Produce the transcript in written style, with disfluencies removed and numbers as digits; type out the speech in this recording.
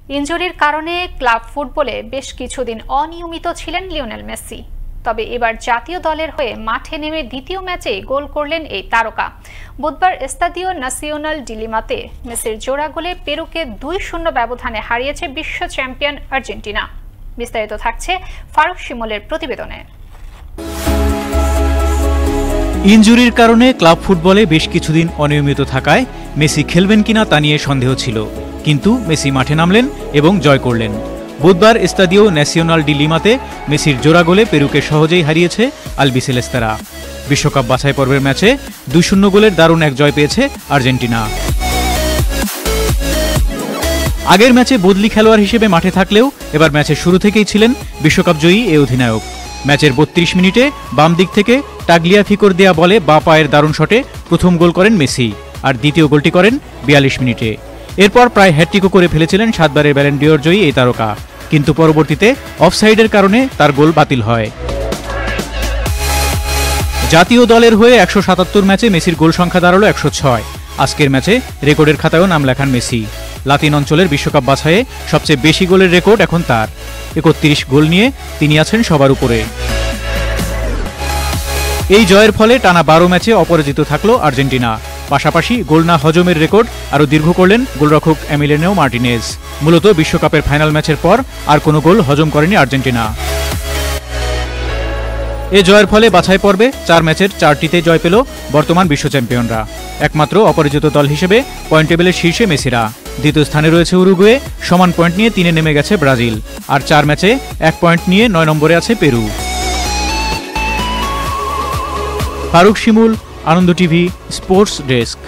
ইনজুরির কারণে ক্লাব ফুটবলে বেশ কিছুদিন অনিয়মিত ছিলেন লিওনেল মেসি। তবে এবার জাতীয় দলের হয়ে মাঠে নেমে দ্বিতীয় ম্যাচেই গোল করলেন এই তারকা। বুধবার এস্তাদিও ন্যাসিওনাল ডি লিমাতে মেসির জোড়া গোলে পেরুকে 2-0 ব্যবধানে হারিয়েছে বিশ্ব চ্যাম্পিয়ন আর্জেন্টিনা। বিস্তারিত থাকছে ফারুক শিমুলের প্রতিবেদনে। ইনজুরির কারণে ক্লাব ফুটবলে বেশ কিছুদিন অনিয়মিত থাকায় মেসি খেলবেন কিনা তা নিয়ে সন্দেহ ছিল, কিন্তু মেসি মাঠে নামলেন এবং জয় করলেন। বুধবার এস্তাদিও ন্যাসিওনাল ডি লিমাতে মেসির জোড়া গোলে পেরুকে সহজেই হারিয়েছে আলবিসেলেস্তারা। বিশ্বকাপ বাছাই পর্বের ম্যাচে 2-0 গোলের দারুণ এক জয় পেয়েছে আর্জেন্টিনা। আগের ম্যাচে বদলি খেলোয়াড় হিসেবে মাঠে থাকলেও এবার ম্যাচের শুরু থেকেই ছিলেন বিশ্বকাপজয়ী এই অধিনায়ক। ম্যাচের 32 মিনিটে বাম দিক থেকে টাগলিয়াফিকোর দেয়া বলে বাঁ পায়ের দারুণ শটে প্রথম গোল করেন মেসি, আর দ্বিতীয় গোলটি করেন 42 মিনিটে। এরপর প্রায় হ্যাটট্রিকও করে ফেলেছিলেন 7 বারের ব্যালন ডিওর জয়ী এই তারকা, কিন্তু পরবর্তীতে অফসাইডের কারণে তার গোল বাতিল হয়। জাতীয় দলের হয়ে 177 ম্যাচে মেসির গোল সংখ্যা দাঁড়ালো 106। আজকের ম্যাচে রেকর্ডের খাতায়ও নাম লেখান মেসি। লাতিন অঞ্চলের বিশ্বকাপ বাছাইয়ে সবচেয়ে বেশি গোলের রেকর্ড এখন তার। 31 গোল নিয়ে তিনি আছেন সবার উপরে। এই জয়ের ফলে টানা 12 ম্যাচে অপরাজিত থাকলো আর্জেন্টিনা। পাশাপাশি গোল না হজমের রেকর্ড আরও দীর্ঘ করলেন গোলরক্ষক এমিলিয়ানো মার্টিনেজ। মূলত বিশ্বকাপের ফাইনাল ম্যাচের পর আর কোনো গোল হজম করেনি আর্জেন্টিনা। এ জয়ের ফলে বাছাই পর্বে 4 ম্যাচের 4টিতে জয় পেল বর্তমান বিশ্ব চ্যাম্পিয়নরা। একমাত্র অপরাজিত দল হিসেবে পয়েন্ট টেবিলের শীর্ষে মেসিরা। দ্বিতীয় স্থানে রয়েছে উরুগুয়ে, সমান পয়েন্ট নিয়ে 3-এ নেমে গেছে ব্রাজিল, আর 4 ম্যাচে 1 পয়েন্ট নিয়ে 9 নম্বরে আছে পেরু। ফারুক শিমুল, আনন্দ টিভি, স্পোর্টস ডেস্ক।